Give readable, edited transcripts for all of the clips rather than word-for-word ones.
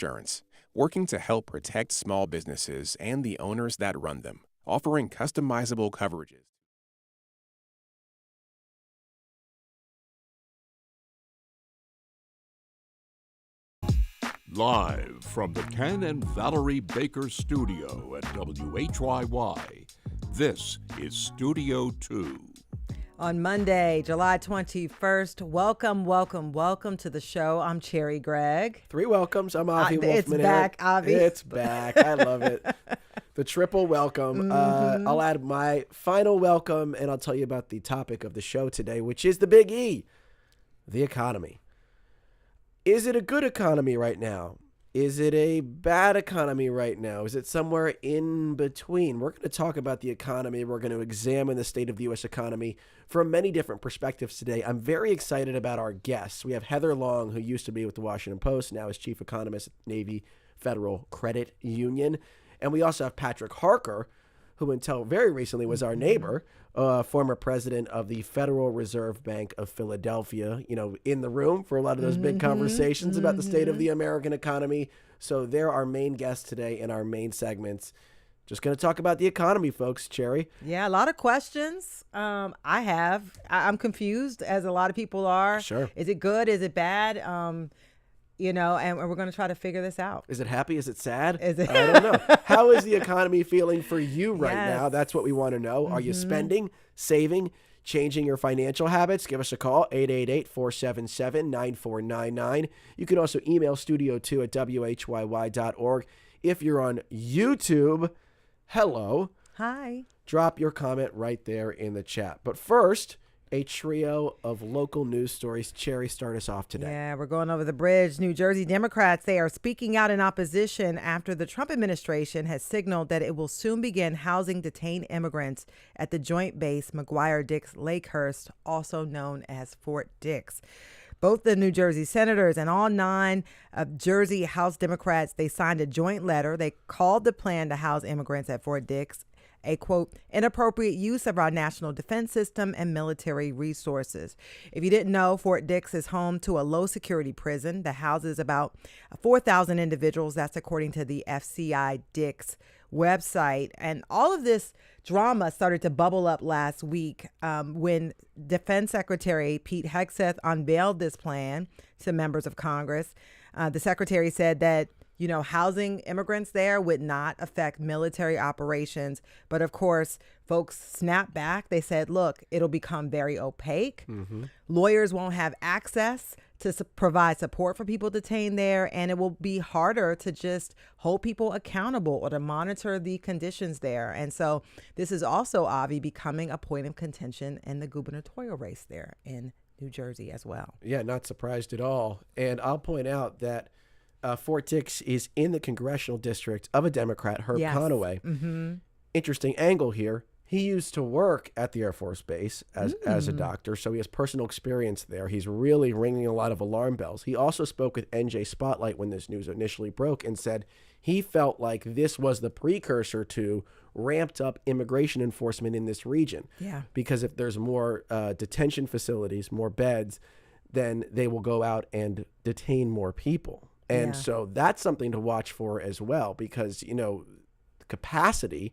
Insurance, working to help protect small businesses and the owners that run them, offering customizable coverages. Live from the Ken and Valerie Baker studio at WHYY, this is Studio 2. On Monday, July 21st, welcome to the show. I'm Cherry Gregg. 3 welcomes. I'm Avi Wolfman. It's back, Avi. It's back. I love it. The triple welcome. I'll add my final welcome, and I'll tell you about the topic of the show today, which is the big E, the economy. Is it a good economy right now? Is it a bad economy right now? Is it somewhere in between? We're going to talk about the economy. We're going to examine the state of the U.S. economy from many different perspectives today. I'm very excited about our guests. We have Heather Long, who used to be with the Washington Post, now is chief economist at Navy Federal Credit Union. And we also have Patrick Harker, who until very recently was our neighbor, former president of the Federal Reserve Bank of Philadelphia, in the room for a lot of those big conversations about the state of the American economy. So they're our main guests today in our main segments. Just going to talk about the economy, folks. Cherry? Yeah, a lot of questions. I'm confused, as a lot of people are. Sure. Is it good? Is it bad? And we're going to try to figure this out. Is it happy? Is it sad? Is it? I don't know. How is the economy feeling for you right Yes. now? That's what we want to know. Are you spending, saving, changing your financial habits? Give us a call, 888-477-9499. You can also email studio2 at whyy.org. If you're on YouTube, hello. Hi. Drop your comment right there in the chat. But first, a trio of local news stories. Cherry, start us off today. Yeah, we're going over the bridge. New Jersey Democrats, they are speaking out in opposition after the Trump administration has signaled that it will soon begin housing detained immigrants at the Joint Base McGuire-Dix Lakehurst, also known as Fort Dix. Both the New Jersey senators and all 9 of Jersey House Democrats, they signed a joint letter. They called the plan to house immigrants at Fort Dix a, quote, inappropriate use of our national defense system and military resources. If you didn't know, Fort Dix is home to a low-security prison that houses about 4,000 individuals. That's according to the FCI Dix website. And all of this drama started to bubble up last week when Defense Secretary Pete Hegseth unveiled this plan to members of Congress. The secretary said that housing immigrants there would not affect military operations. But of course, folks snapped back. They said, look, it'll become very opaque. Lawyers won't have access to provide support for people detained there. And it will be harder to just hold people accountable or to monitor the conditions there. And so this is also, Avi, becoming a point of contention in the gubernatorial race there in New Jersey as well. Yeah, not surprised at all. And I'll point out that Fort Dix is in the congressional district of a Democrat, Herb Conaway. Interesting angle here. He used to work at the Air Force Base as a doctor, so he has personal experience there. He's really ringing a lot of alarm bells. He also spoke with NJ Spotlight when this news initially broke and said he felt like this was the precursor to ramped up immigration enforcement in this region. Yeah. Because if there's more detention facilities, more beds, then they will go out and detain more people. And so that's something to watch for as well, because, capacity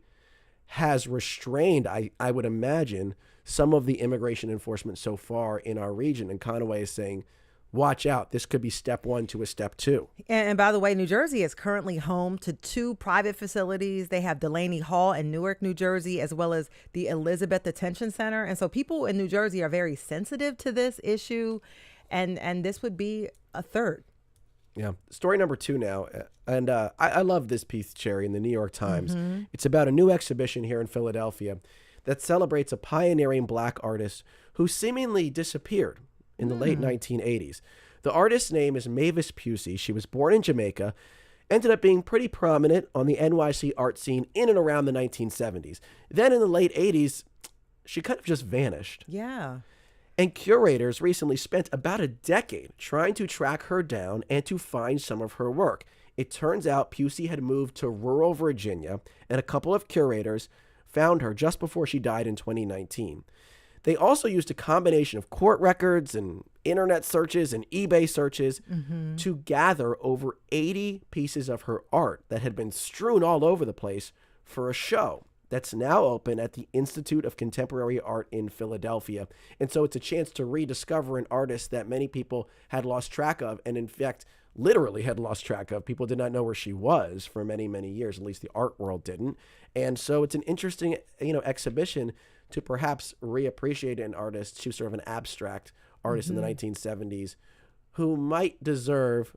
has restrained, I would imagine, some of the immigration enforcement so far in our region. And Conaway is saying, watch out. This could be step 1 to a step 2. And by the way, New Jersey is currently home to 2 private facilities. They have Delaney Hall in Newark, New Jersey, as well as the Elizabeth Detention Center. And so people in New Jersey are very sensitive to this issue. And this would be a third. Yeah. Story number 2 now. And I love this piece, Cherry, in the New York Times. It's about a new exhibition here in Philadelphia that celebrates a pioneering Black artist who seemingly disappeared in the late 1980s. The artist's name is Mavis Pusey. She was born in Jamaica, ended up being pretty prominent on the NYC art scene in and around the 1970s. Then in the late 80s, she kind of just vanished. Yeah. And curators recently spent about a decade trying to track her down and to find some of her work. It turns out Pusey had moved to rural Virginia, and a couple of curators found her just before she died in 2019. They also used a combination of court records and internet searches and eBay searches to gather over 80 pieces of her art that had been strewn all over the place for a show that's now open at the Institute of Contemporary Art in Philadelphia. And so it's a chance to rediscover an artist that many people had lost track of, and in fact, literally had lost track of. People did not know where she was for many, many years, at least the art world didn't. And so it's an interesting, exhibition to perhaps reappreciate an artist. She was sort of an abstract artist in the 1970s who might deserve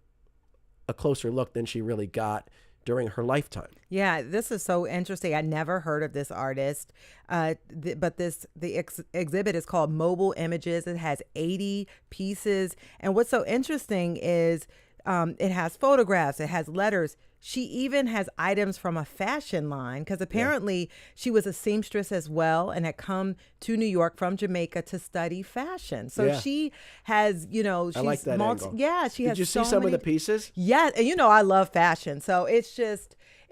a closer look than she really got during her lifetime. Yeah, this is so interesting. I never heard of this artist, but the exhibit is called Mobile Images. It has 80 pieces. And what's so interesting is it has photographs, it has letters. She even has items from a fashion line because apparently she was a seamstress as well and had come to New York from Jamaica to study fashion. So she has, she's I like that angle. Yeah, she has. Did you see some of the pieces? Yeah, and I love fashion. So it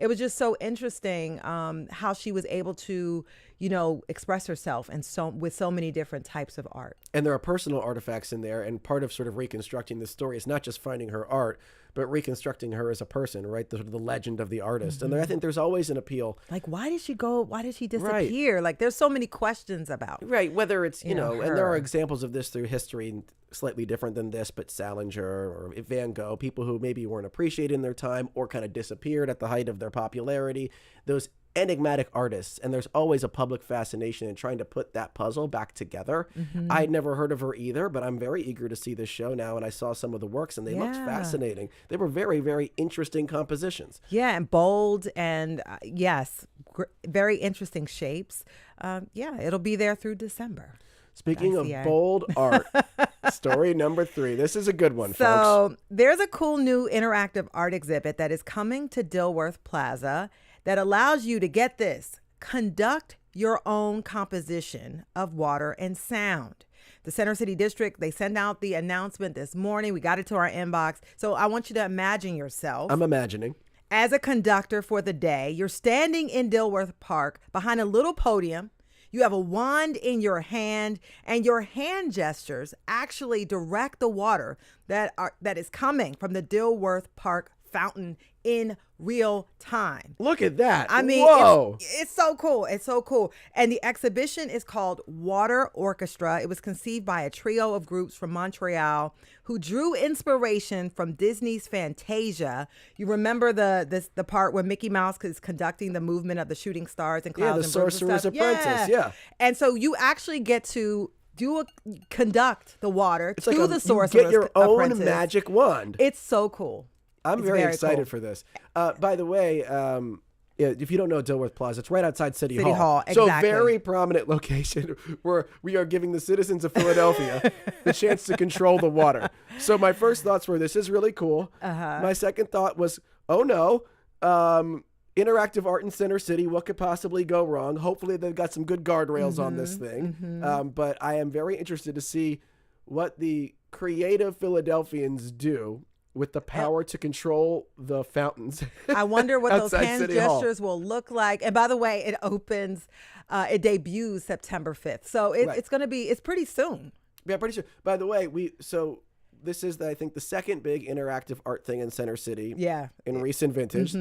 was just so interesting how she was able to, express herself and with so many different types of art. And there are personal artifacts in there, and part of sort of reconstructing the story is not just finding her art, but reconstructing her as a person, right? The legend of the artist. And I think there's always an appeal. Like, why did she go? Why did she disappear? Right. Like, there's so many questions about. Right. Whether it's, and there are examples of this through history, slightly different than this, but Salinger or Van Gogh, people who maybe weren't appreciated in their time or kind of disappeared at the height of their popularity, those enigmatic artists. And there's always a public fascination in trying to put that puzzle back together. I'd never heard of her either, but I'm very eager to see this show now. And I saw some of the works and they looked fascinating. They were very, very interesting compositions. Yeah, and bold and very interesting shapes. It'll be there through December. Speaking of bold art, story number 3. This is a good one, folks. So there's a cool new interactive art exhibit that is coming to Dilworth Plaza that allows you to, get this, conduct your own composition of water and sound. The Center City District, they sent out the announcement this morning. We got it to our inbox. So I want you to imagine yourself. I'm imagining. As a conductor for the day, you're standing in Dilworth Park behind a little podium. You have a wand in your hand, and your hand gestures actually direct the water that is coming from the Dilworth Park fountain in real time. Look at that. I mean, whoa. It's so cool. It's so cool. And the exhibition is called Water Orchestra. It was conceived by a trio of groups from Montreal who drew inspiration from Disney's Fantasia. You remember the part where Mickey Mouse is conducting the movement of the shooting stars and clouds and birds and Sorcerer's stuff. Apprentice. Yeah. And so you actually get to conduct the water it's to like the Sorcerer's Apprentice. You get your Apprentice. own magic wand. It's so cool. I'm very excited for this. By the way, if you don't know Dilworth Plaza, it's right outside City Hall. Exactly. So very prominent location where we are giving the citizens of Philadelphia the chance to control the water. So my first thoughts were, this is really cool. My second thought was, oh no, interactive art in Center City, what could possibly go wrong? Hopefully they've got some good guardrails on this thing. But I am very interested to see what the creative Philadelphians do with the power to control the fountains. I wonder what those hand City Hall. gestures will look like. And by the way, it debuts September 5th. So it's pretty soon. Yeah, pretty soon. By the way, this is, I think, the second big interactive art thing in Center City. Yeah. In recent vintage.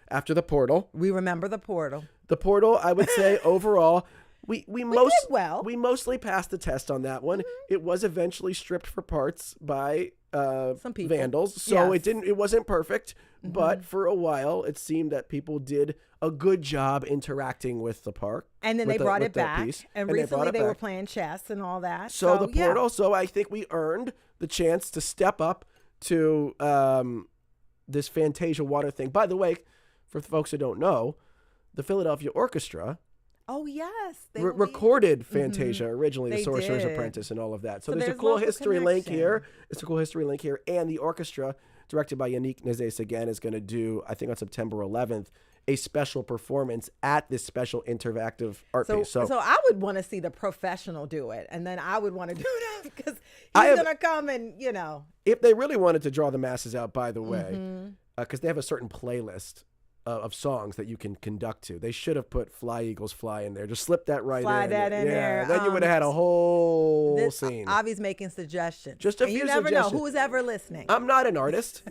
After the Portal. We remember the Portal. The Portal, I would say, overall, we mostly passed the test on that one. It was eventually stripped for parts by some people, vandals, so it wasn't perfect, but for a while it seemed that people did a good job interacting with the park, and then they brought it back, and recently they were playing chess and all that. So the Portal, so I think we earned the chance to step up to this Fantasia water thing. By the way, for folks who don't know, the Philadelphia Orchestra recorded Fantasia originally, The Sorcerer's Apprentice and all of that. So there's a cool history link here. It's a cool history link here. And the orchestra, directed by Yannick Nézet-Séguin, is going to do, I think on September 11th, a special performance at this special interactive art piece. So I would want to see the professional do it. And then I would want to do that because he's going to come and, If they really wanted to draw the masses out, by the way, because they have a certain playlist of songs that you can conduct to. They should have put "Fly Eagles Fly" in there. Just slip that right Slide in. that in there. Then you would have had a whole scene. Avi's making suggestions. Just a and few you never suggestions. know who's ever listening. I'm not an artist.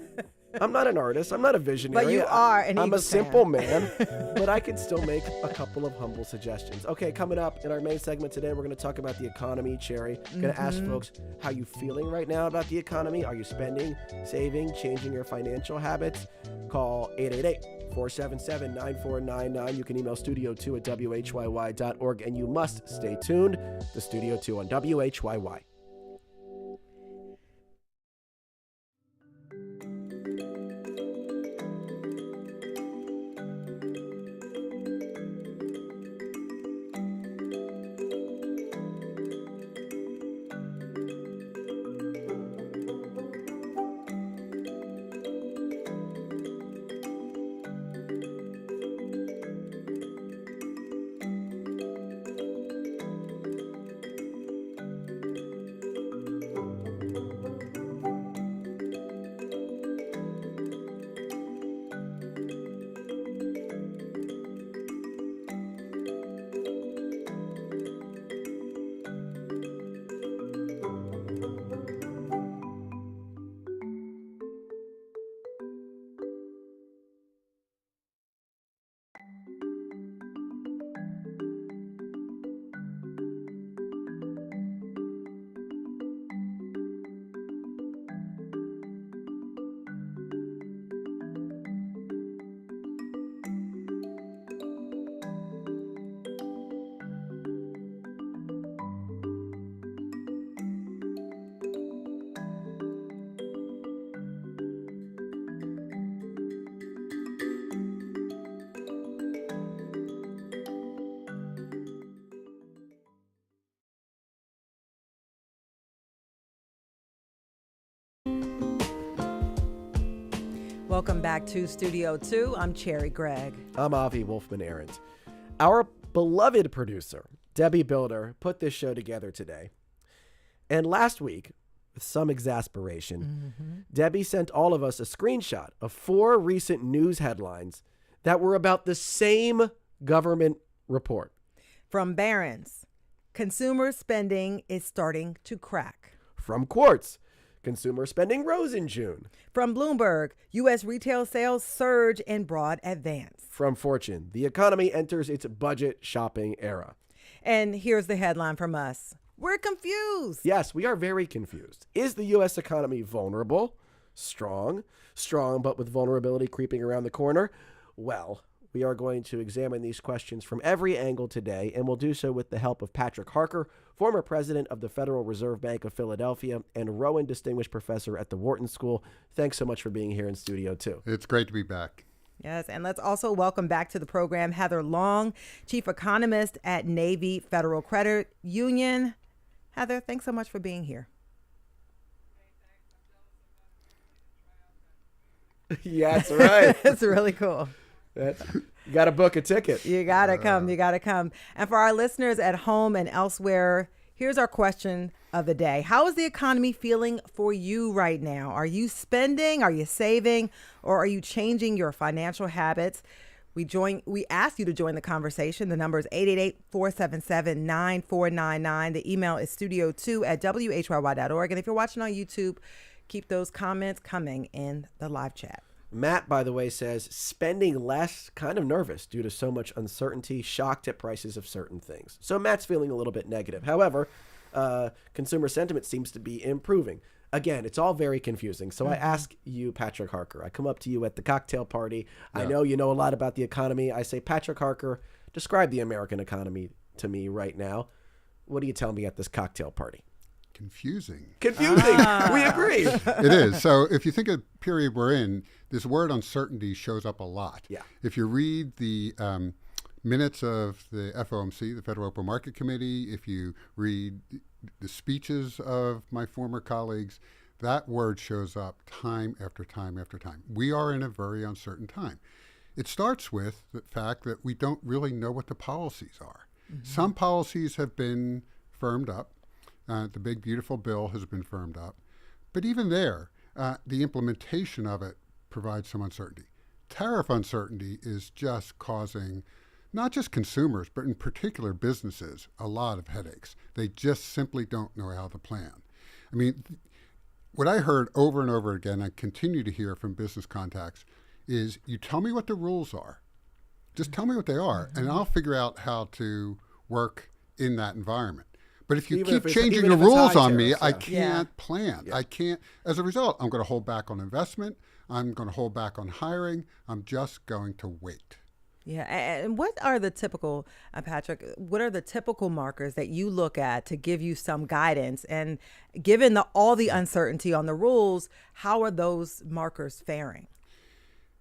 I'm not a visionary. But you are an I'm a Eagles simple fan. man, but I can still make a couple of humble suggestions. Okay, coming up in our main segment today, we're going to talk about the economy, Cherry. Going to ask folks how you feeling right now about the economy. Are you spending, saving, changing your financial habits? Call 888-477-9499. You can email studio2@whyy.org, and you must stay tuned to Studio 2 on WHYY. Welcome back to Studio 2. I'm Cherry Gregg. I'm Avi Wolfman-Arendt. Our beloved producer, Debbie Builder, put this show together today. And last week, with some exasperation, Debbie sent all of us a screenshot of 4 recent news headlines that were about the same government report. From Barron's, consumer spending is starting to crack. From Quartz, consumer spending rose in June. From Bloomberg, U.S. retail sales surge in broad advance. From Fortune, the economy enters its budget shopping era. And here's the headline from us. We're confused. Yes, we are very confused. Is the U.S. economy vulnerable? Strong, but with vulnerability creeping around the corner? Well, we are going to examine these questions from every angle today, and we'll do so with the help of Patrick Harker, former president of the Federal Reserve Bank of Philadelphia and Rowan Distinguished Professor at the Wharton School. Thanks so much for being here in Studio 2. It's great to be back. Yes, and let's also welcome back to the program Heather Long, chief economist at Navy Federal Credit Union. Heather, thanks so much for being here. Yeah, that's right. It's really cool. You got to book a ticket. You got to come. You got to come. And for our listeners at home and elsewhere, here's our question of the day. How is the economy feeling for you right now? Are you spending? Are you saving? Or are you changing your financial habits? We ask you to join the conversation. The number is 888-477-9499. The email is studio2@whyy.org. And if you're watching on YouTube, keep those comments coming in the live chat. Matt, by the way, says spending less, kind of nervous due to so much uncertainty, shocked at prices of certain things. So Matt's feeling a little bit negative. However, consumer sentiment seems to be improving. Again, it's all very confusing. So I ask you, Patrick Harker, I come up to you at the cocktail party. Yeah. I know you know a lot about the economy. I say, Patrick Harker, describe the American economy to me right now. What do you tell me at this cocktail party? Confusing. We agree. It is. So if you think of the period we're in, this word uncertainty shows up a lot. Yeah. If you read the minutes of the FOMC, the Federal Open Market Committee, if you read the speeches of my former colleagues, that word shows up time after time after time. We are in a very uncertain time. It starts with the fact that we don't really know what the policies are. Mm-hmm. Some policies have been firmed up. The big, beautiful bill has been firmed up. But even there, the implementation of it provides some uncertainty. tariff uncertainty is just causing not just consumers, but in particular businesses, a lot of headaches. They just simply don't know how to plan. I mean, what I heard over and over again, I continue to hear from business contacts, is you tell me what the rules are. Just tell me what they are, and I'll figure out how to work in that environment. But if you keep changing the rules on me, I can't plan. Yeah. I can't. As a result, I'm going to hold back on investment. I'm going to hold back on hiring. I'm just going to wait. Yeah, and what are the typical, Patrick, what are the typical markers that you look at to give you some guidance? And given all the uncertainty on the rules, how are those markers faring?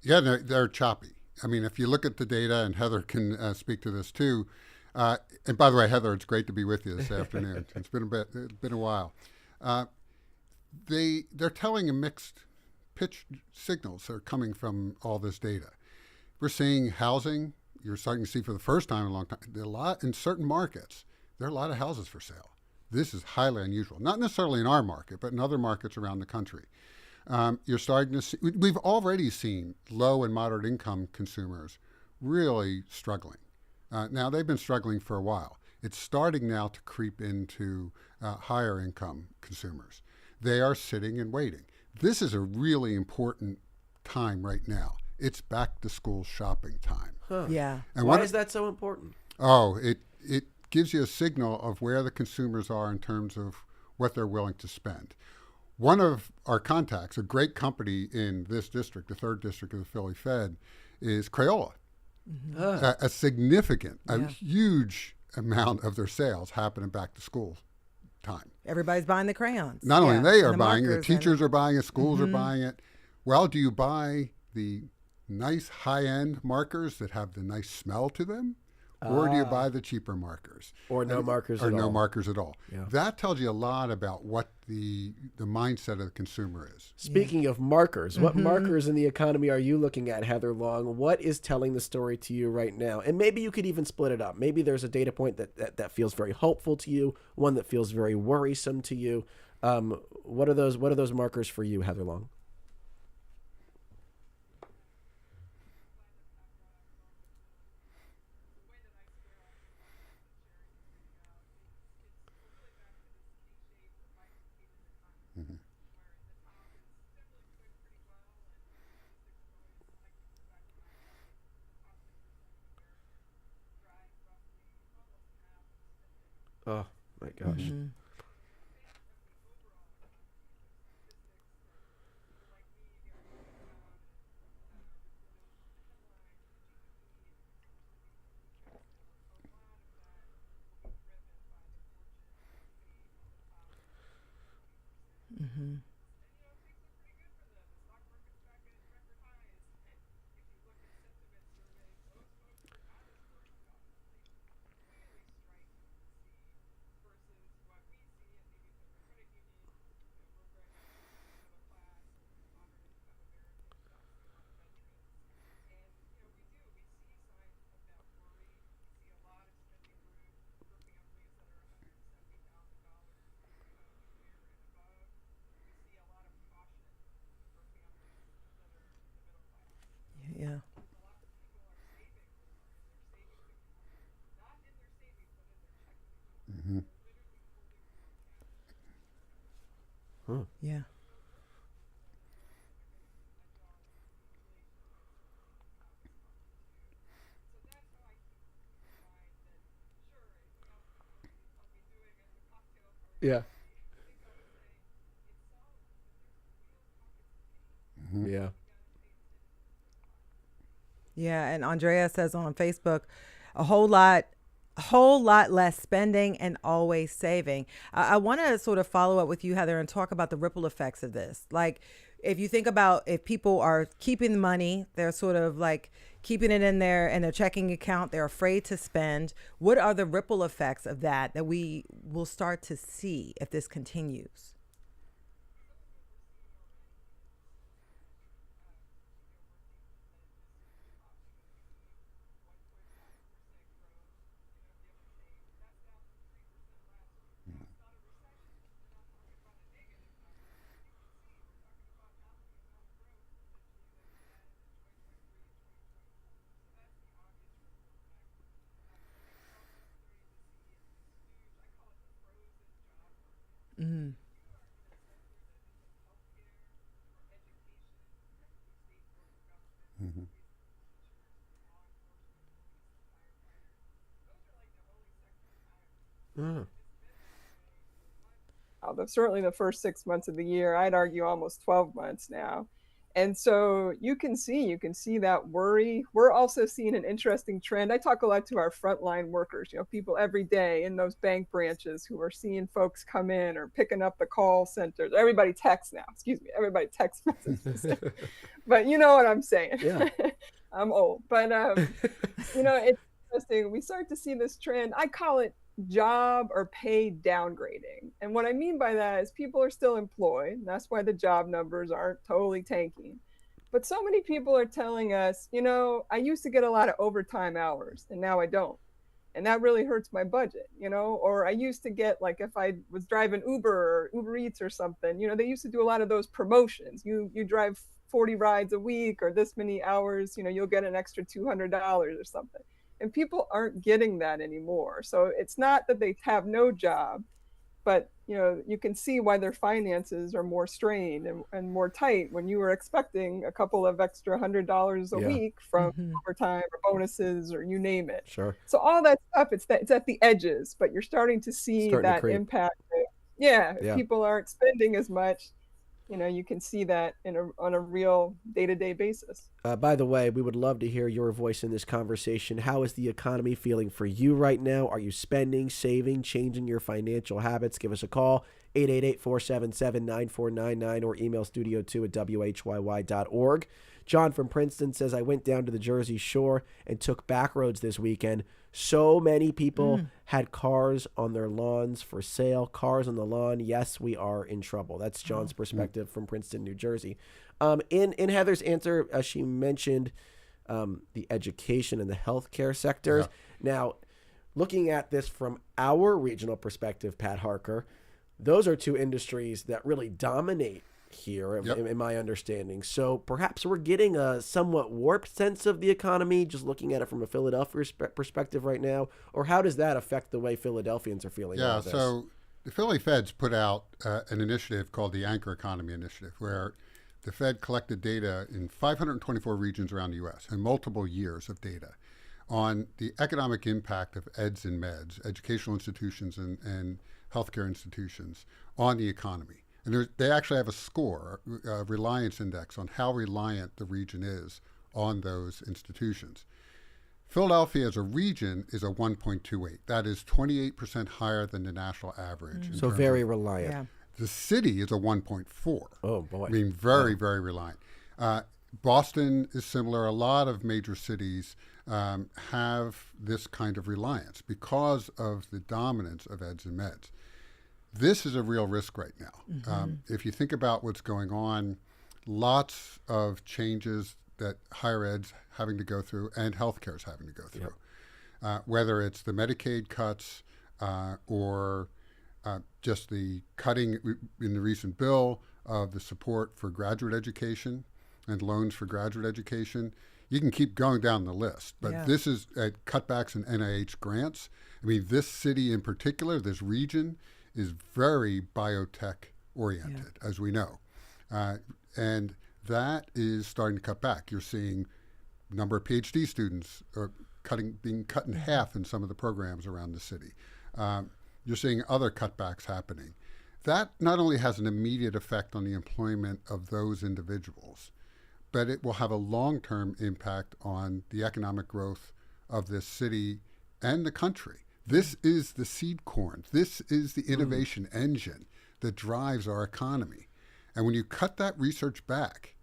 Yeah, they're choppy. I mean, if you look at the data, and Heather can speak to this too, and by the way, Heather, it's great to be with you this afternoon. It's been a while. They're telling a mixed pitch signals that are coming from all this data. We're seeing housing. You're starting to see for the first time in a long time. In certain markets, there are a lot of houses for sale. This is highly unusual. Not necessarily in our market, but in other markets around the country. You're starting to see. We've already seen low and moderate income consumers really struggling. Now they've been struggling for a while. It's starting now to creep into higher income consumers. They are sitting and waiting. This is a really important time right now. It's back to school shopping time. Huh. Yeah. And why is that so important? Oh, it gives you a signal of where the consumers are in terms of what they're willing to spend. One of our contacts, a great company in this district, the 3rd district of the Philly Fed, is Crayola. Mm-hmm. A significant, a huge amount of their sales happen in back to school time. Everybody's buying the crayons. Not only they are buying it, the teachers are buying it, schools are buying it. Well, do you buy the nice high-end markers that have the nice smell to them? Or do you buy the cheaper markers? Or no markers at all. Or no markers at all. Yeah. That tells you a lot about what the mindset of the consumer is. Speaking of markers, what markers in the economy are you looking at, Heather Long? What is telling the story to you right now? And maybe you could even split it up. Maybe there's a data point that feels very hopeful to you, one that feels very worrisome to you. What are those markers for you, Heather Long? Oh my gosh. Mm-hmm. Mm-hmm. Yeah. Mm-hmm. Huh. Yeah. Yeah. Mm-hmm. Yeah. Yeah, and Andrea says on Facebook, a whole lot less spending and always saving. I want to sort of follow up with you, Heather, and talk about the ripple effects of this. Like, if you think about if people are keeping the money, they're sort of like keeping it in their checking account, they're afraid to spend. What are the ripple effects of that we will start to see if this continues? Certainly the first 6 months of the year. I'd argue almost 12 months now. And so you can see that worry. We're also seeing an interesting trend. I talk a lot to our frontline workers, people every day in those bank branches who are seeing folks come in or picking up the call centers. Everybody texts now. Excuse me. Everybody text messages. But you know what I'm saying. Yeah. I'm old. But, it's interesting. We start to see this trend. I call it job or pay downgrading. And what I mean by that is people are still employed. And that's why the job numbers aren't totally tanking. But so many people are telling us, I used to get a lot of overtime hours and now I don't. And that really hurts my budget, or I used to get, like, if I was driving Uber or Uber Eats or something, they used to do a lot of those promotions. You drive 40 rides a week or this many hours, you'll get an extra $200 or something. And people aren't getting that anymore. So it's not that they have no job, but you can see why their finances are more strained and more tight when you were expecting a couple of extra $100 a week from overtime or bonuses or you name it. Sure. So all that stuff, it's at the edges, but you're starting to see that impact. If people aren't spending as much, you can see that on a real day-to-day basis. By the way, we would love to hear your voice in this conversation. How is the economy feeling for you right now? Are you spending, saving, changing your financial habits? Give us a call, 888-477-9499, or email studio2@whyy.org. John from Princeton says, I went down to the Jersey Shore and took back roads this weekend. So many people had cars on their lawns for sale. Cars on the lawn. Yes, we are in trouble. That's John's perspective from Princeton, New Jersey. In Heather's answer, she mentioned the education and the healthcare sectors. Yeah. Now, looking at this from our regional perspective, Pat Harker, those are two industries that really dominate here, in my understanding. So perhaps we're getting a somewhat warped sense of the economy, just looking at it from a Philadelphia perspective right now. Or how does that affect the way Philadelphians are feeling about this? So the Philly Fed's put out an initiative called the Anchor Economy Initiative, where the Fed collected data in 524 regions around the U.S. and multiple years of data on the economic impact of EDs and MEDs, educational institutions and healthcare institutions, on the economy. And they actually have a score, a reliance index, on how reliant the region is on those institutions. Philadelphia as a region is a 1.28. That is 28% higher than the national average. So very reliant. Yeah. The city is a 1.4. Oh, boy. I mean, very reliant. Boston is similar. A lot of major cities have this kind of reliance because of the dominance of EDs and MEDs. This is a real risk right now. If you think about what's going on, lots of changes that higher ed's having to go through and healthcare is having to go through, whether it's the Medicaid cuts or just the cutting in the recent bill of the support for graduate education and loans for graduate education. You can keep going down the list, but this is cutbacks in NIH grants. I mean, this city in particular, this region, is very biotech oriented, as we know. And that is starting to cut back. You're seeing number of PhD students are being cut in half in some of the programs around the city. You're seeing other cutbacks happening. That not only has an immediate effect on the employment of those individuals, but it will have a long-term impact on the economic growth of this city and the country. This is the seed corn. This is the innovation engine that drives our economy. And when you cut that research back,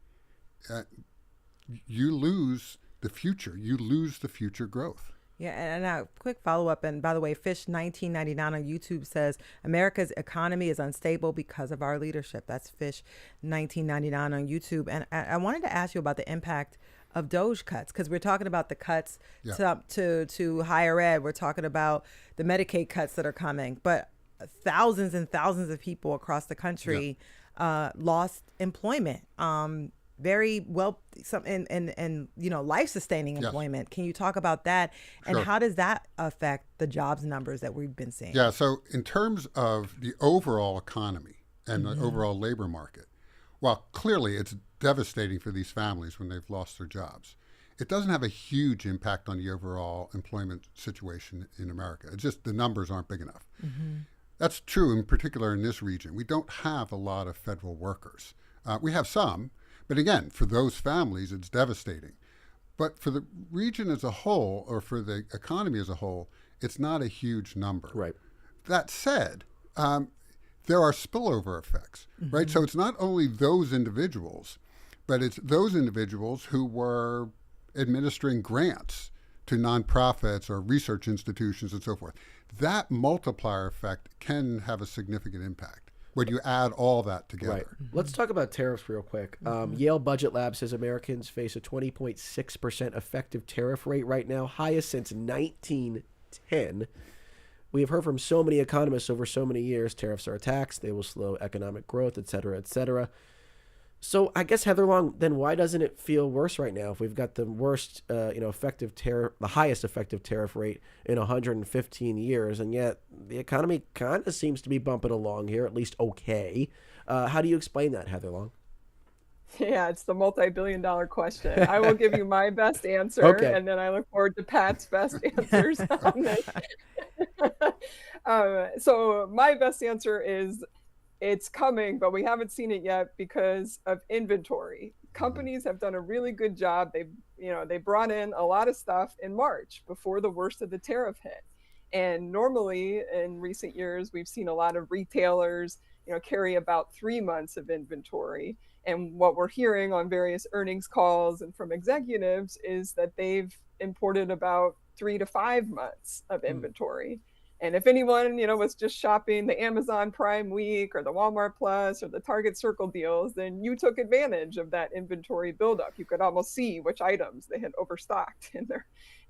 you lose the future. You lose the future growth. Yeah, and a quick follow-up, and by the way, Fish 1999 on YouTube says, America's economy is unstable because of our leadership. That's Fish 1999 on YouTube. And I wanted to ask you about the impact of DOGE cuts, because we're talking about the cuts to higher ed. We're talking about the Medicaid cuts that are coming, but thousands and thousands of people across the country lost employment. Very well, and life-sustaining employment. Can you talk about that, and how does that affect the jobs numbers that we've been seeing? Yeah, so in terms of the overall economy and the overall labor market, well, clearly it's devastating for these families when they've lost their jobs. it doesn't have a huge impact on the overall employment situation in America. It's just the numbers aren't big enough. That's true in particular in this region. We don't have a lot of federal workers. We have some, but again, for those families, it's devastating. But for the region as a whole, or for the economy as a whole, it's not a huge number. Right. That said, there are spillover effects, right? So it's not only those individuals, but it's those individuals who were administering grants to nonprofits or research institutions and so forth. That multiplier effect can have a significant impact when you add all that together. Right. Let's talk about tariffs real quick. Yale Budget Lab says Americans face a 20.6% effective tariff rate right now, highest since 1910. We have heard from so many economists over so many years, tariffs are a tax, they will slow economic growth, et cetera, et cetera. So I guess, Heather Long, then why doesn't it feel worse right now if we've got the worst, effective tariff, the highest effective tariff rate in 115 years, and yet the economy kind of seems to be bumping along here, at least okay. How do you explain that, Heather Long? Yeah, it's the multi-billion-dollar question. I will give you my best answer, Okay. and then I look forward to Pat's best answers on this. So my best answer is it's coming, but we haven't seen it yet because of inventory. Companies have done a really good job. They brought in a lot of stuff in March before the worst of the tariff hit. And normally in recent years, we've seen a lot of retailers, carry about 3 months of inventory. And what we're hearing on various earnings calls and from executives is that they've imported about 3 to 5 months of inventory. And if anyone, was just shopping the Amazon Prime Week or the Walmart Plus or the Target Circle deals, then you took advantage of that inventory buildup. You could almost see which items they had overstocked in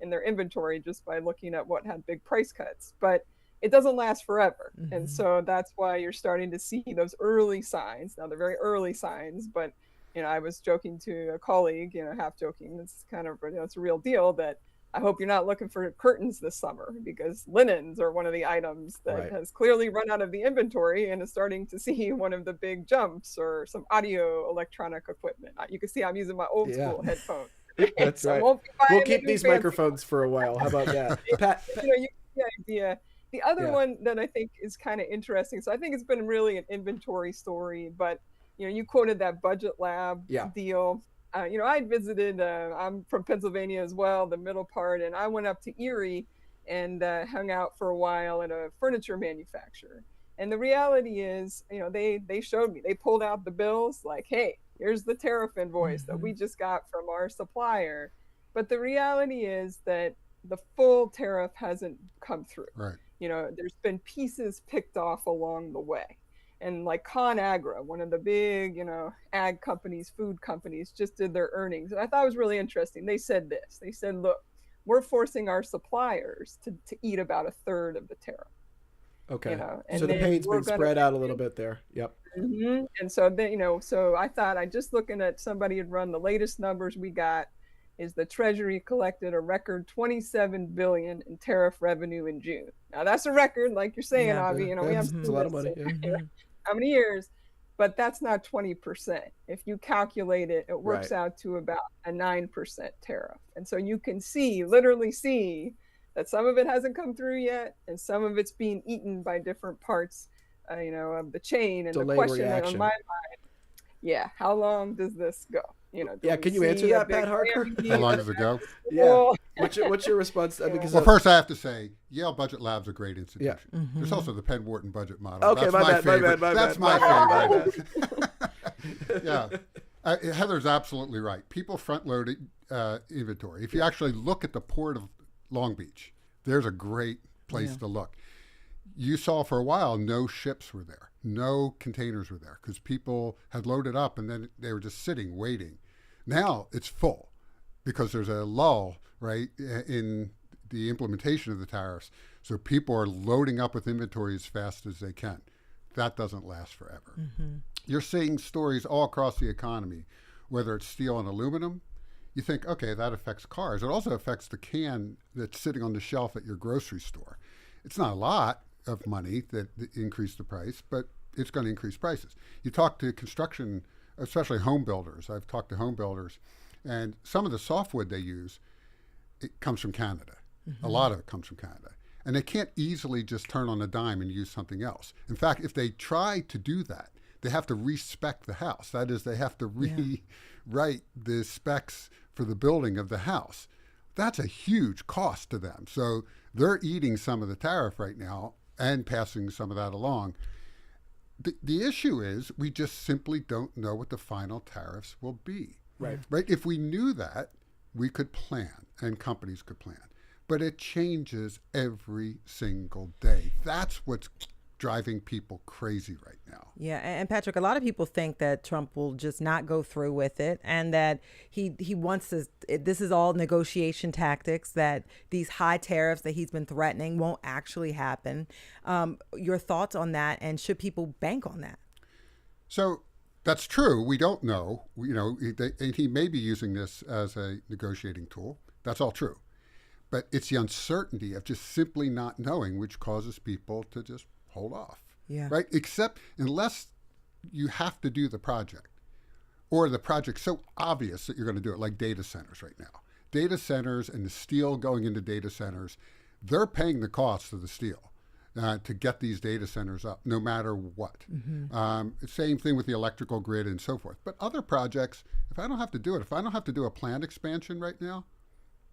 their inventory just by looking at what had big price cuts. But it doesn't last forever. And so that's why you're starting to see those early signs. Now, they're very early signs, but, I was joking to a colleague, half joking, it's kind of, it's a real deal, that I hope you're not looking for curtains this summer, because linens are one of the items that has clearly run out of the inventory and is starting to see one of the big jumps, or some audio electronic equipment. You can see I'm using my old school headphones. That's So I right. won't be buying We'll keep anything these fancy. microphones for a while. How about that? Pat, You get the idea. The other one that I think is kind of interesting, so I think it's been really an inventory story, but you quoted that Budget Lab deal. I visited, I'm from Pennsylvania as well, the middle part, and I went up to Erie and hung out for a while at a furniture manufacturer. And the reality is, they showed me, they pulled out the bills like, hey, here's the tariff invoice that we just got from our supplier. But the reality is that the full tariff hasn't come through. Right. There's been pieces picked off along the way. And like ConAgra, one of the big, ag companies, food companies, just did their earnings. And I thought it was really interesting. They said this. They said, look, we're forcing our suppliers to eat about a third of the tariff. okay. And So the then pain's we're been gonna- spread out a little bit there. Yep. And so then, so I thought, I just looking at somebody had run the latest numbers we got, is the Treasury collected a record $27 billion in tariff revenue in June. Now that's a record, like you're saying, Avi. We have It's a lot of money. how many years, but that's not 20%. If you calculate it, it works out to about a 9% tariff. And so you can literally see that some of it hasn't come through yet, and some of it's being eaten by different parts, of the chain. And Delayed the question reaction. on my mind, how long does this go? Do we can you see answer a that, big Pat Harker? whammy? How long does it go? Yeah. What's your response? Because Well, first I have to say, Yale Budget Lab's a great institution. There's also the Penn Wharton Budget Model. Okay, That's my bad, favorite. my bad, That's my my bad. favorite. Yeah. Heather's absolutely right. People front-load inventory. If you actually look at the port of Long Beach, there's a great place to look. You saw for a while no ships were there. No containers were there because people had loaded up and then they were just sitting, waiting. Now it's full because there's a lull, right, in the implementation of the tariffs. So people are loading up with inventory as fast as they can. That doesn't last forever. You're seeing stories all across the economy, whether it's steel and aluminum. You think, okay, that affects cars. It also affects the can that's sitting on the shelf at your grocery store. It's not a lot of money that increased the price, but it's going to increase prices. You talk to construction, especially home builders. I've talked to home builders, And some of the softwood they use, it comes from Canada. A lot of it comes from Canada. And they can't easily just turn on a dime and use something else. In fact, if they try to do that, they have to respec the house. That is, they have to rewrite the specs for the building of the house. That's a huge cost to them. So they're eating some of the tariff right now and passing some of that along. The issue is we just simply don't know what the final tariffs will be. Right. If we knew that, we could plan and companies could plan. But it changes every single day. That's what's driving people crazy right now. Yeah, and Patrick, a lot of people think that Trump will just not go through with it, and that he wants to. This is all negotiation tactics. That these high tariffs that he's been threatening won't actually happen. Your thoughts on that, and should people bank on that? So that's true. We don't know. He may be using this as a negotiating tool. That's all true. But it's the uncertainty of just simply not knowing which causes people to just hold off. Yeah. Right? Except unless you have to do the project, or the project's so obvious that you're going to do it, like data centers right now. Data centers and the steel going into data centers, they're paying the cost of the steel to get these data centers up, no matter what. Same thing with the electrical grid and so forth. But other projects, if I don't have to do it, if I don't have to do a plant expansion right now,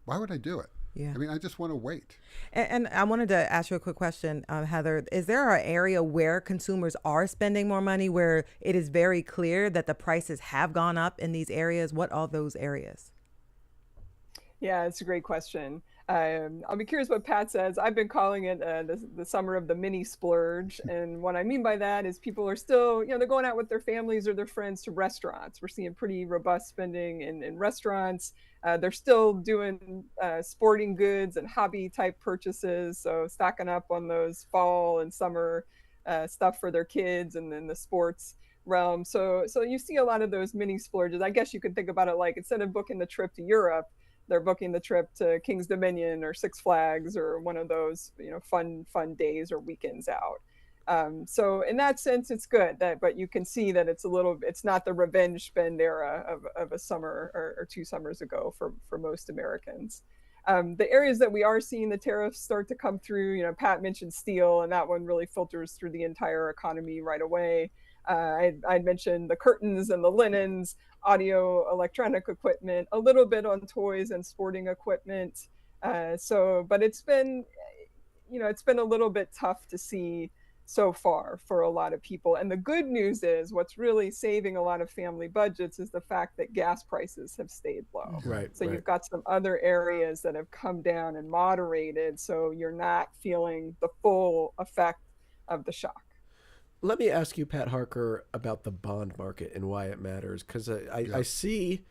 why would I do it? Yeah. I mean, I just want to wait. And I wanted to ask you a quick question, Heather. Is there an area where consumers are spending more money, where it is very clear that the prices have gone up in these areas? What are those areas? Yeah, it's a great question. I'll be curious what Pat says. I've been calling it the summer of the mini splurge. And what I mean by that is people are still, they're going out with their families or their friends to restaurants. We're seeing pretty robust spending in restaurants. They're still doing sporting goods and hobby type purchases. So stocking up on those fall and summer stuff for their kids and then the sports realm. So you see a lot of those mini splurges. I guess you could think about it like, instead of booking the trip to Europe, they're booking the trip to King's Dominion or Six Flags or one of those, fun days or weekends out. So in that sense, it's good but you can see that it's not the revenge spend era of a summer or 2 summers ago for most Americans. The areas that we are seeing the tariffs start to come through, Pat mentioned steel, and that one really filters through the entire economy right away. I'd mentioned the curtains and the linens, audio, electronic equipment, a little bit on toys and sporting equipment. But it's been a little bit tough to see so far for a lot of people. And the good news is what's really saving a lot of family budgets is the fact that gas prices have stayed low. Right. So you've got some other areas that have come down and moderated. So you're not feeling the full effect of the shock. Let me ask you, Pat Harker, about the bond market and why it matters, because I see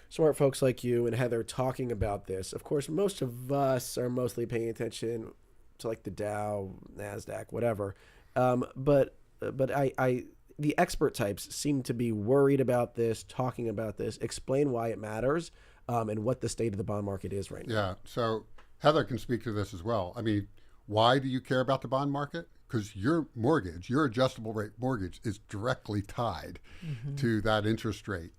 smart folks like you and Heather talking about this. Of course, most of us are mostly paying attention to like the Dow, NASDAQ, whatever. But the expert types seem to be worried about this, talking about this. Explain why it matters and what the state of the bond market is right now. Yeah, so Heather can speak to this as well. I mean, why do you care about the bond market? Because your mortgage, your adjustable rate mortgage, is directly tied to that interest rate,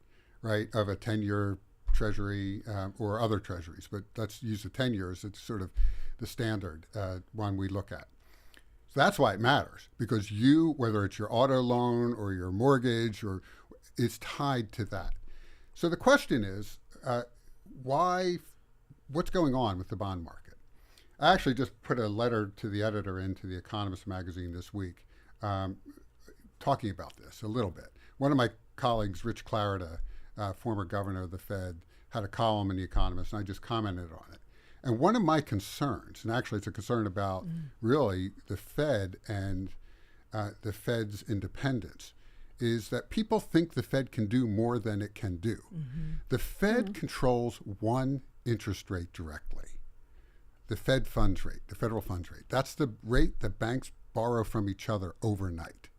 right, of a 10-year treasury or other treasuries. But let's use the 10 years. It's sort of the standard one we look at. So that's why it matters, because whether it's your auto loan or your mortgage, it's tied to that. So the question is, what's going on with the bond market? I actually just put a letter to the editor into The Economist magazine this week talking about this a little bit. One of my colleagues, Rich Clarida, former governor of the Fed, had a column in The Economist, and I just commented on it. And one of my concerns, and actually it's a concern about really the Fed and the Fed's independence, is that people think the Fed can do more than it can do. The Fed controls one interest rate directly. The Fed funds rate, the federal funds rate. That's the rate that banks borrow from each other overnight.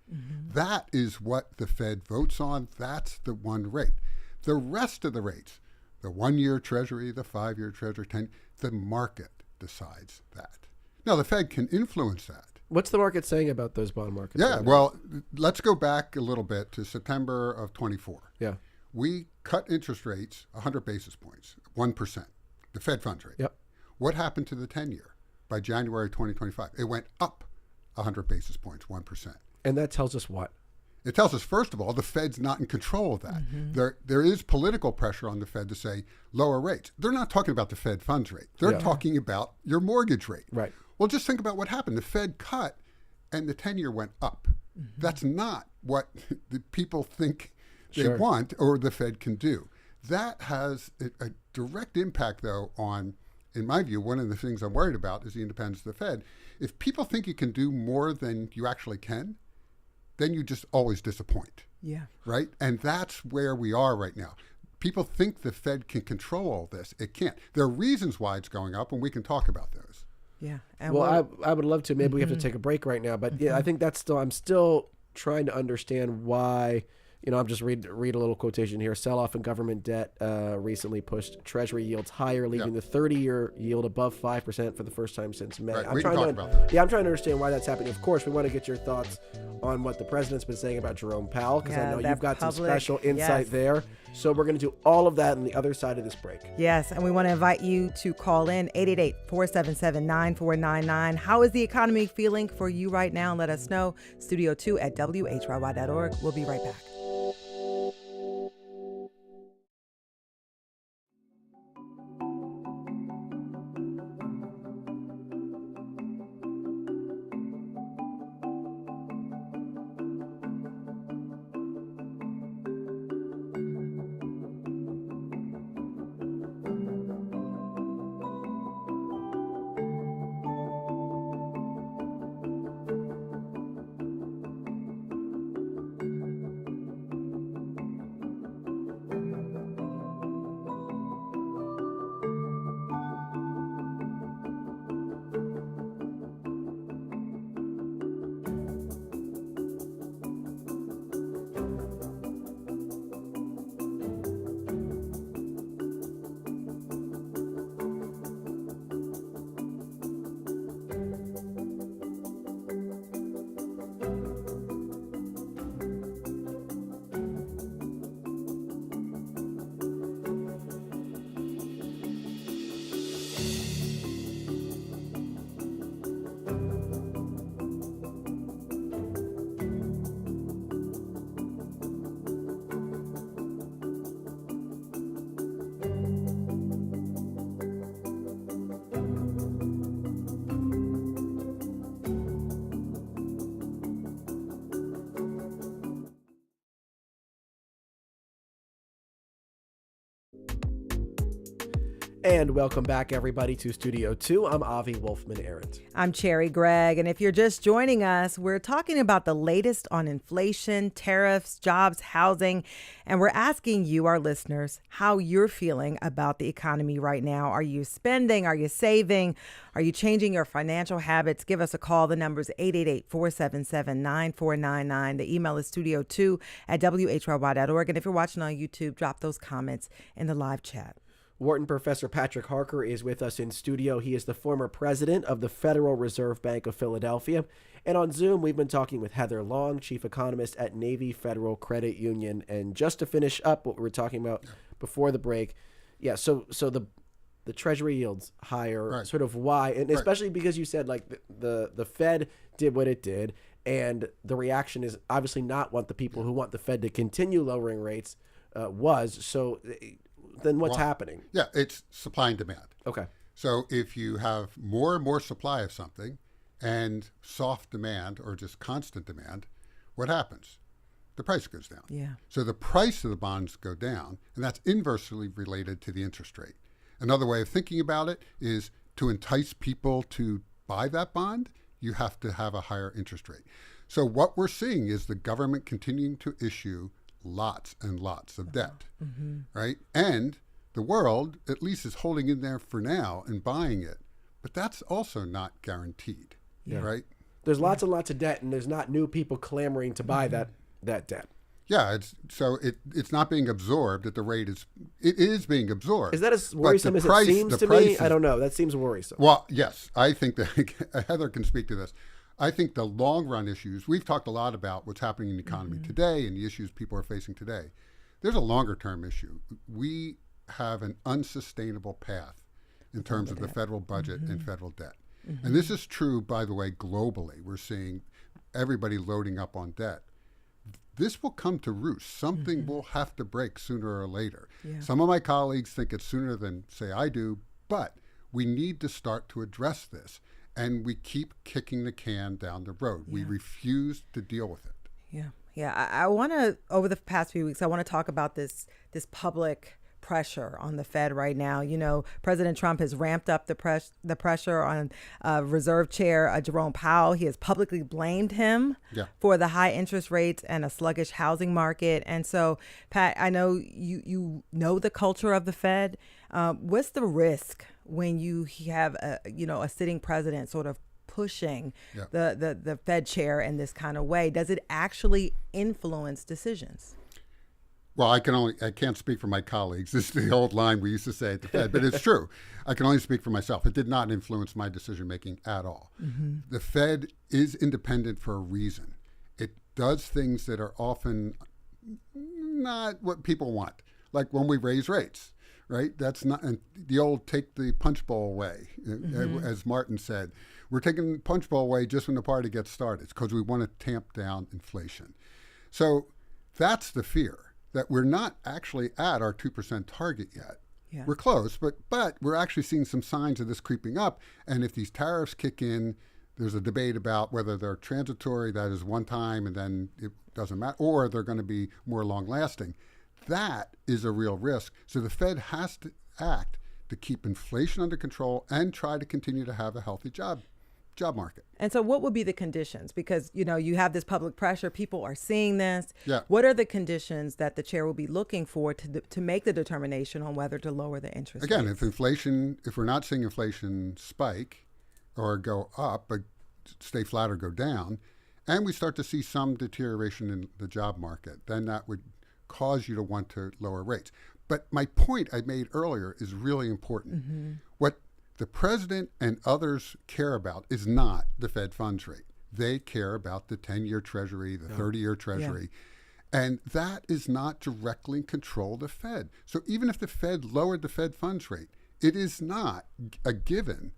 That is what the Fed votes on. That's the one rate. The rest of the rates, the 1-year treasury, the 5-year treasury, the market decides that. Now, the Fed can influence that. What's the market saying about those bond markets? Yeah, well, let's go back a little bit to September of 24. Yeah. We cut interest rates 100 basis points, 1%, the Fed funds rate. Yep. What happened to the 10-year? By January 2025, it went up 100 basis points, 1%. And that tells us what? It tells us, first of all, the Fed's not in control of that. There is political pressure on the Fed to say lower rates. They're not talking about the Fed funds rate. They're talking about your mortgage rate. Right. Well, just think about what happened. The Fed cut and the 10-year went up. That's not what the people think they want or the Fed can do. That has a direct impact, though, on, in my view, one of the things I'm worried about is the independence of the Fed. If people think you can do more than you actually can, then you just always disappoint. Yeah. Right? And that's where we are right now. People think the Fed can control all this. It can't. There are reasons why it's going up, and we can talk about those. Yeah. And Well, I would love to. Maybe we have to take a break right now. But yeah, I think that's still, I'm still trying to understand why, I'm just read a little quotation here. Sell-off in government debt recently pushed Treasury yields higher, leaving the 30-year yield above 5% for the first time since May. Right, we can talk about that. Yeah, I'm trying to understand why that's happening. Of course, we want to get your thoughts on what the president's been saying about Jerome Powell, because I know you've got some special insight there. So we're going to do all of that on the other side of this break. Yes, and we want to invite you to call in 888-477-9499. How is the economy feeling for you right now? Let us know. Studio 2 at WHYY.org. We'll be right back. And welcome back, everybody, to Studio 2. I'm Avi Wolfman-Arendt. I'm Cherry Gregg, and if you're just joining us, we're talking about the latest on inflation, tariffs, jobs, housing, and we're asking you, our listeners, how you're feeling about the economy right now. Are you spending? Are you saving? Are you changing your financial habits? Give us a call. The number is 888-477-9499. The email is studio2 at WHYY.org. And if you're watching on YouTube, drop those comments in the live chat. Wharton professor Patrick Harker is with us in studio. He is the former president of the Federal Reserve Bank of Philadelphia. And on Zoom, we've been talking with Heather Long, chief economist at Navy Federal Credit Union. And just to finish up what we were talking about before the break, so the Treasury yields higher, right. Sort of why, and especially because you said like the Fed did what it did, and the reaction is obviously not what the people who want the Fed to continue lowering rates was. So then what's happening? Yeah, it's supply and demand. Okay. So if you have more and more supply of something and soft demand or just constant demand, what happens? The price goes down. Yeah. So the price of the bonds go down, and that's inversely related to the interest rate. Another way of thinking about it is to entice people to buy that bond, you have to have a higher interest rate. So what we're seeing is the government continuing to issue lots and lots of debt, right? And the world at least is holding in there for now and buying it, but that's also not guaranteed, right? There's lots and lots of debt, and there's not new people clamoring to buy that debt. Yeah, it's not being absorbed at the rate it is being absorbed. Is that as worrisome as it seems to me? I don't know. That seems worrisome. Well, yes, I think that Heather can speak to this. I think the long run issues, we've talked a lot about what's happening in the economy today and the issues people are facing today. There's a longer term issue. We have an unsustainable path in terms of the federal budget and federal debt. And this is true, by the way, globally. We're seeing everybody loading up on debt. This will come to roost. Something will have to break sooner or later. Yeah. Some of my colleagues think it's sooner than, say, I do, but we need to start to address this. And we keep kicking the can down the road. We refuse to deal with it. Yeah. Yeah. I want to, over the past few weeks, I want to talk about this public pressure on the Fed right now. You know, President Trump has ramped up the pressure on Reserve Chair Jerome Powell. He has publicly blamed him for the high interest rates and a sluggish housing market. And so, Pat, I know you know the culture of the Fed. What's the risk when you have a sitting president sort of pushing the Fed chair in this kind of way? Does it actually influence decisions? Well, I can't speak for my colleagues. This is the old line we used to say at the Fed, but it's true. I can only speak for myself. It did not influence my decision making at all. The Fed is independent for a reason. It does things that are often not what people want, like when we raise rates, right? That's not the old take the punch bowl away, as Martin said. We're taking the punch bowl away just when the party gets started because we want to tamp down inflation. So that's the fear. That we're not actually at our 2% target yet. Yeah. We're close, but we're actually seeing some signs of this creeping up. And if these tariffs kick in, there's a debate about whether they're transitory, that is one time, and then it doesn't matter, or they're going to be more long-lasting. That is a real risk. So the Fed has to act to keep inflation under control and try to continue to have a healthy job market. And so what would be the conditions? Because, you have this public pressure. People are seeing this. Yeah. What are the conditions that the chair will be looking for to make the determination on whether to lower the interest Again, rates? if we're not seeing inflation spike or go up, but stay flat or go down, and we start to see some deterioration in the job market, then that would cause you to want to lower rates. But my point I made earlier is really important. What the president and others care about is not the Fed funds rate. They care about the 10-year Treasury, the 30-year Treasury. And that is not directly in control of the Fed. So even if the Fed lowered the Fed funds rate, it is not a given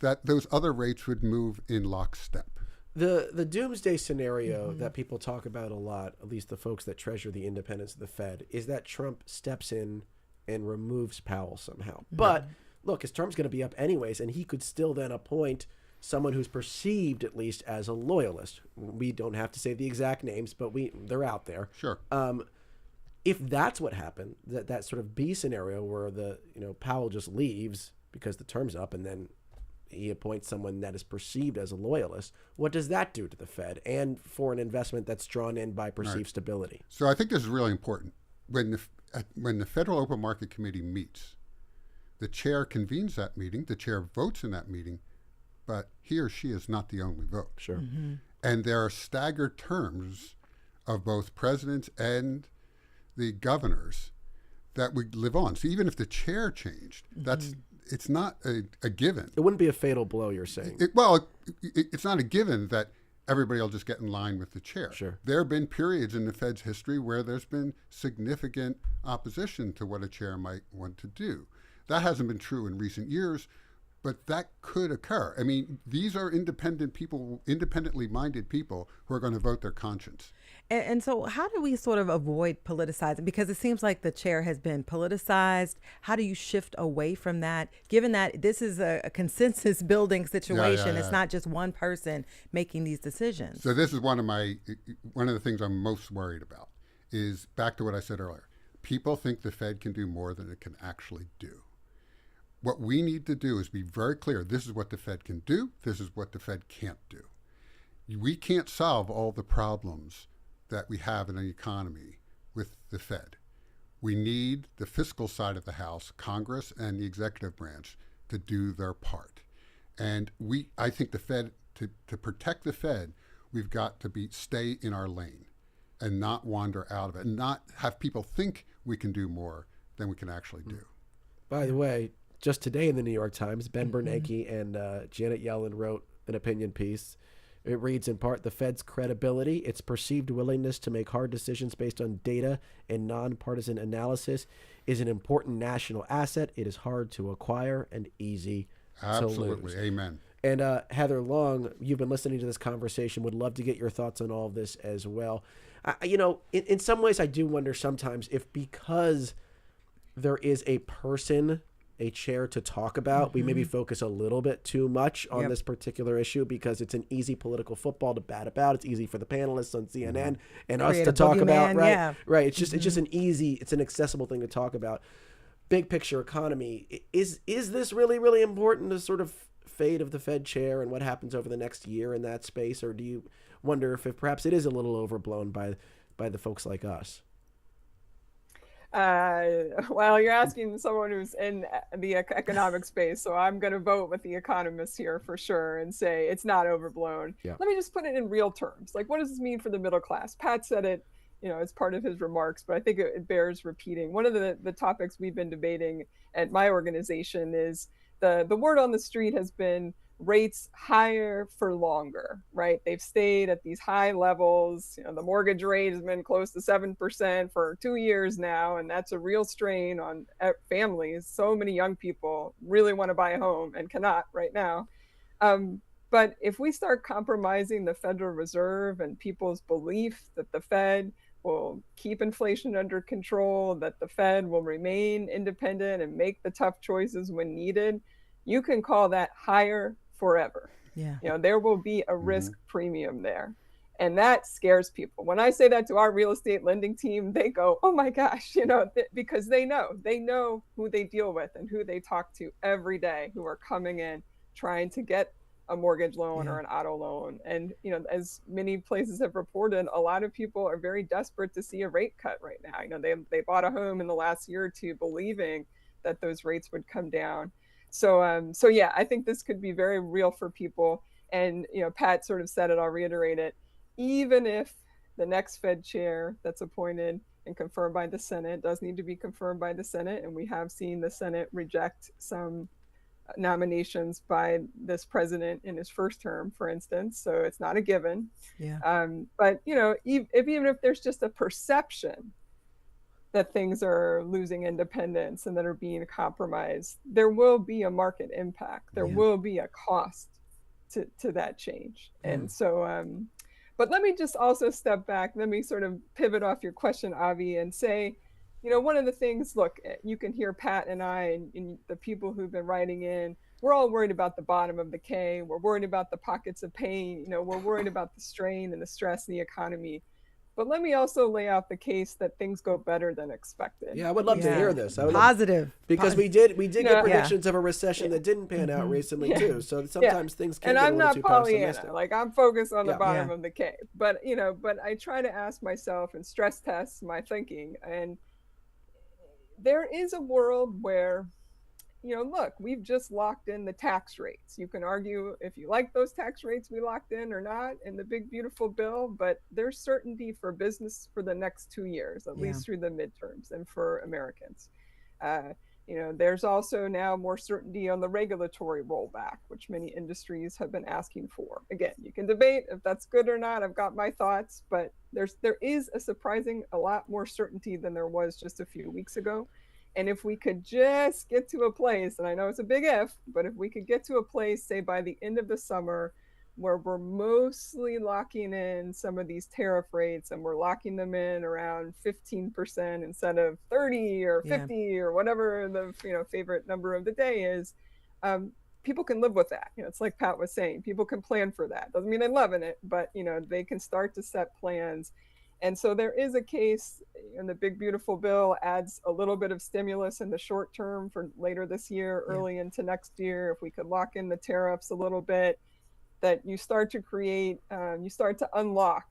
that those other rates would move in lockstep. The doomsday scenario that people talk about a lot, at least the folks that treasure the independence of the Fed, is that Trump steps in and removes Powell somehow. But look, his term's going to be up anyways, and he could still then appoint someone who's perceived at least as a loyalist. We don't have to say the exact names, but they're out there. Sure. If that's what happened, that sort of B scenario where Powell just leaves because the term's up and then he appoints someone that is perceived as a loyalist, what does that do to the Fed and for an investment that's drawn in by perceived stability? So I think this is really important. When the Federal Open Market Committee meets, the chair convenes that meeting, the chair votes in that meeting, but he or she is not the only vote. Sure. And there are staggered terms of both presidents and the governors that would live on. So even if the chair changed, it's not a given. It wouldn't be a fatal blow, you're saying. It's not a given that everybody will just get in line with the chair. Sure. There have been periods in the Fed's history where there's been significant opposition to what a chair might want to do. That hasn't been true in recent years, but that could occur. I mean, these are independently minded people who are going to vote their conscience. And so how do we sort of avoid politicizing? Because it seems like the chair has been politicized. How do you shift away from that, given that this is a consensus building situation? It's not just one person making these decisions. So this is one of the things I'm most worried about is back to what I said earlier. People think the Fed can do more than it can actually do. What we need to do is be very clear. This is what the Fed can do. This is what the Fed can't do. We can't solve all the problems that we have in the economy with the Fed. We need the fiscal side of the house, Congress and the executive branch, to do their part. And I think the Fed, to protect the Fed, we've got to stay in our lane and not wander out of it and not have people think we can do more than we can actually do. By the way, just today in the New York Times, Ben Bernanke and Janet Yellen wrote an opinion piece. It reads in part, the Fed's credibility, its perceived willingness to make hard decisions based on data and nonpartisan analysis is an important national asset. It is hard to acquire and easy to lose. Absolutely. Amen. And Heather Long, you've been listening to this conversation. Would love to get your thoughts on all of this as well. In some ways, I do wonder sometimes if because there is a person, a chair to talk about, we maybe focus a little bit too much on this particular issue because it's an easy political football to bat about. It's easy for the panelists on CNN and us to talk about, right? Yeah. Right. It's just it's an accessible thing to talk about. Big picture economy. Is this really, really important to sort of fate of the Fed chair and what happens over the next year in that space, or do you wonder if perhaps it is a little overblown by the folks like us? Well, you're asking someone who's in the economic space, so I'm going to vote with the economists here for sure and say it's not overblown. Yeah. Let me just put it in real terms. Like, what does this mean for the middle class? Pat said it, as part of his remarks, but I think it bears repeating. One of the topics we've been debating at my organization is the word on the street has been rates higher for longer, right? They've stayed at these high levels. The mortgage rate has been close to 7% for 2 years now, and that's a real strain on families. So many young people really want to buy a home and cannot right now. But if we start compromising the Federal Reserve and people's belief that the Fed will keep inflation under control, that the Fed will remain independent and make the tough choices when needed, you can call that higher forever. Yeah. There will be a risk premium there. And that scares people. When I say that to our real estate lending team, they go, oh my gosh, because they know who they deal with and who they talk to every day, who are coming in trying to get a mortgage loan or an auto loan. And, as many places have reported, a lot of people are very desperate to see a rate cut right now. They bought a home in the last year or two believing that those rates would come down. So yeah, I think this could be very real for people. And, Pat sort of said it, I'll reiterate it. Even if the next Fed chair that's appointed and confirmed by the Senate does need to be confirmed by the Senate, and we have seen the Senate reject some nominations by this president in his first term, for instance. So it's not a given. Yeah. But, even if there's just a perception that things are losing independence and that are being compromised, there will be a market impact. There will be a cost to that change. And so, but let me just also step back. Let me sort of pivot off your question, Avi, and say, one of the things, look, you can hear Pat and I and the people who've been writing in, we're all worried about the bottom of the K. We're worried about the pockets of pain. We're worried about the strain and the stress in the economy. But let me also lay out the case that things go better than expected. Yeah, I would love to hear this. Positive. Because we did get predictions of a recession that didn't pan out recently too. So sometimes things can get a little too pessimistic. Pollyanna. Like, I'm focused on the bottom of the K. But but I try to ask myself and stress test my thinking. And there is a world where, look, we've just locked in the tax rates. You can argue if you like those tax rates we locked in or not in the big, beautiful bill, but there's certainty for business for the next 2 years, at least through the midterms, and for Americans. There's also now more certainty on the regulatory rollback, which many industries have been asking for. Again, you can debate if that's good or not. I've got my thoughts, but there is a lot more certainty than there was just a few weeks ago. And if we could just get to a place, and I know it's a big if, but if we could get to a place, say by the end of the summer, where we're mostly locking in some of these tariff rates and we're locking them in around 15% instead of 30 or 50 or whatever the favorite number of the day is, people can live with that. It's like Pat was saying, people can plan for that. Doesn't mean they love in it, but they can start to set plans. And so there is a case, and the big, beautiful bill adds a little bit of stimulus in the short term for later this year, early into next year. If we could lock in the tariffs a little bit, that you start to create, you start to unlock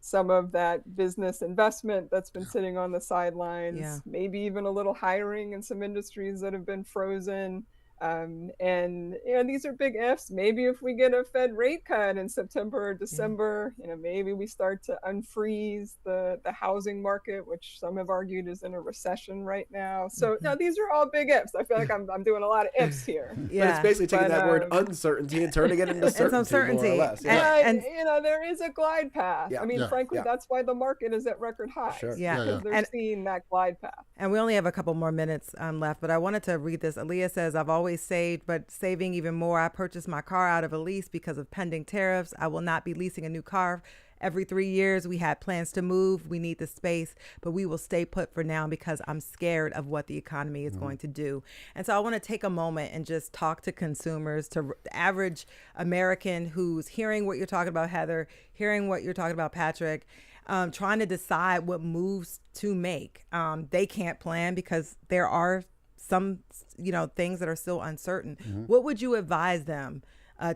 some of that business investment that's been sitting on the sidelines, maybe even a little hiring in some industries that have been frozen. And these are big ifs. Maybe if we get a Fed rate cut in September or December, maybe we start to unfreeze the housing market, which some have argued is in a recession right now. So these are all big ifs. I feel like I'm doing a lot of ifs here. But it's basically taking that word uncertainty and turning it into certainty, more or less. And there is a glide path. I mean, frankly, that's why the market is at record highs. Because they're seeing that glide path. And we only have a couple more minutes left, but I wanted to read this. Aaliyah says, I've always saved, but saving even more. I purchased my car out of a lease because of pending tariffs. I will not be leasing a new car every 3 years. We had plans to move. We need the space, but we will stay put for now because I'm scared of what the economy is going to do. And so I want to take a moment and just talk to consumers, to the average American who's hearing what you're talking about, Heather, hearing what you're talking about, Patrick, trying to decide what moves to make. They can't plan because there are some, things that are still uncertain. What would you advise them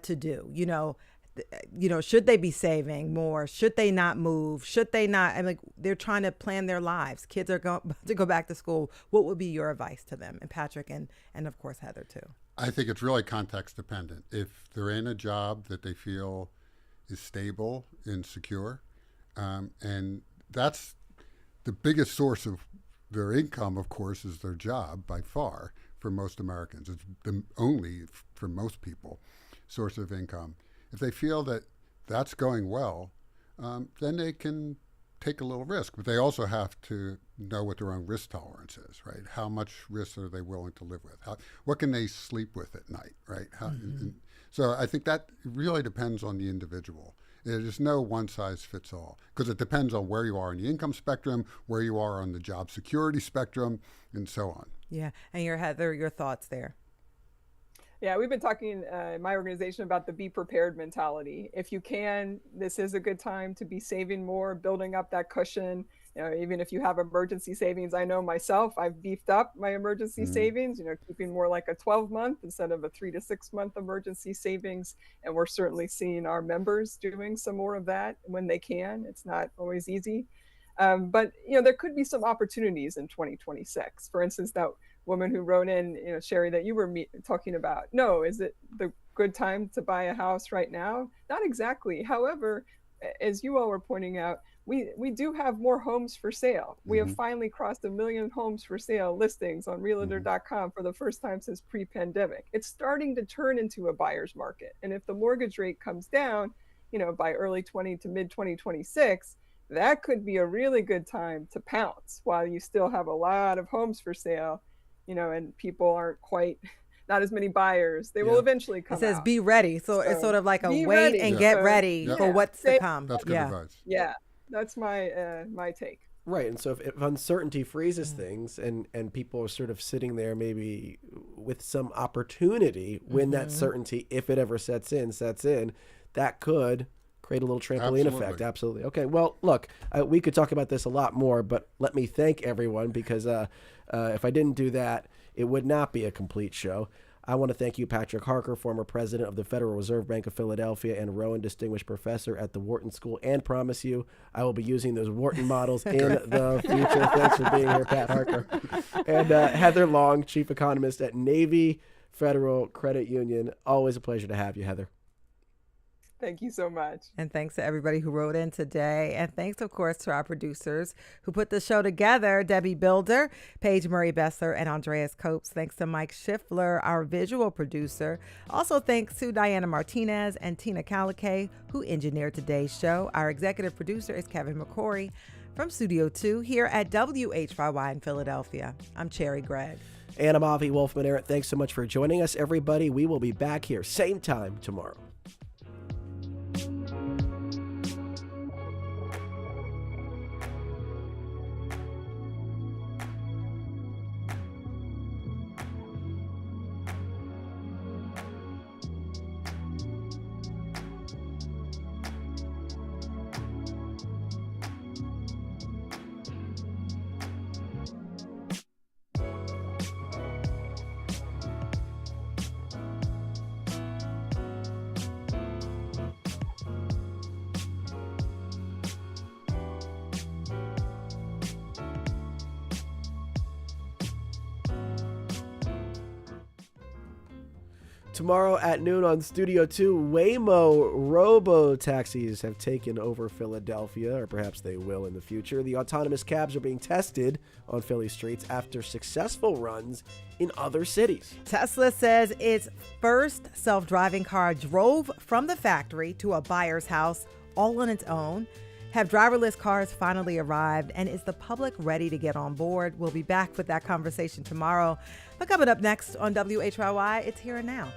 to do? Should they be saving more? Should they not move? Should they not? They're trying to plan their lives. Kids are going to go back to school. What would be your advice to them? And Patrick and of course, Heather, too. I think it's really context dependent. If they're in a job that they feel is stable and secure, and that's the biggest source of their income, of course, is their job by far for most Americans. It's the only, for most people, source of income. If they feel that that's going well, then they can take a little risk. But they also have to know what their own risk tolerance is, right? How much risk are they willing to live with? What can they sleep with at night, right? So I think that really depends on the individual. There's no one size fits all because it depends on where you are in the income spectrum, where you are on the job security spectrum, and so on. Yeah. And Heather, your thoughts there. Yeah, we've been talking in my organization about the be prepared mentality. If you can, this is a good time to be saving more, building up that cushion. Even if you have emergency savings, I know myself, I've beefed up my emergency savings, keeping more like a 12-month instead of a 3 to 6 month emergency savings. And we're certainly seeing our members doing some more of that when they can. It's not always easy. But there could be some opportunities in 2026. For instance, that woman who wrote in, Sherry, that you were talking about. No, is it the good time to buy a house right now? Not exactly. However, as you all were pointing out, we do have more homes for sale. We have finally crossed 1 million homes for sale listings on realtor.com for the first time since pre-pandemic. It's starting to turn into a buyer's market. And if the mortgage rate comes down, by early 20 to mid 2026, that could be a really good time to pounce while you still have a lot of homes for sale, and people aren't not as many buyers. They will eventually come out. It says be ready. So it's sort of like a wait ready. And get ready for what's to come. That's good advice. Yeah, that's my take. Right. And so if uncertainty freezes things and people are sort of sitting there maybe with some opportunity when that certainty, if it ever sets in, that could create a little trampoline effect. Absolutely. Okay. Well, look, we could talk about this a lot more, but let me thank everyone because if I didn't do that, it would not be a complete show. I want to thank you, Patrick Harker, former president of the Federal Reserve Bank of Philadelphia and Rowan Distinguished Professor at the Wharton School, and promise you I will be using those Wharton models in the future. Thanks for being here, Pat Harker. And Heather Long, Chief Economist at Navy Federal Credit Union. Always a pleasure to have you, Heather. Thank you so much. And thanks to everybody who wrote in today. And thanks, of course, to our producers who put the show together, Debbie Builder, Paige Murray Bessler, and Andreas Copes. Thanks to Mike Schiffler, our visual producer. Also, thanks to Diana Martinez and Tina Calicay, who engineered today's show. Our executive producer is Kevin McCory from Studio 2 here at WHYY in Philadelphia. I'm Cherry Gregg. And I'm Avi Wolfman-Arent. Thanks so much for joining us, everybody. We will be back here same time tomorrow. Tomorrow at noon on Studio 2, Waymo robo-taxis have taken over Philadelphia, or perhaps they will in the future. The autonomous cabs are being tested on Philly streets after successful runs in other cities. Tesla says its first self-driving car drove from the factory to a buyer's house all on its own. Have driverless cars finally arrived, and is the public ready to get on board? We'll be back with that conversation tomorrow. But coming up next on WHYY, it's Here and Now.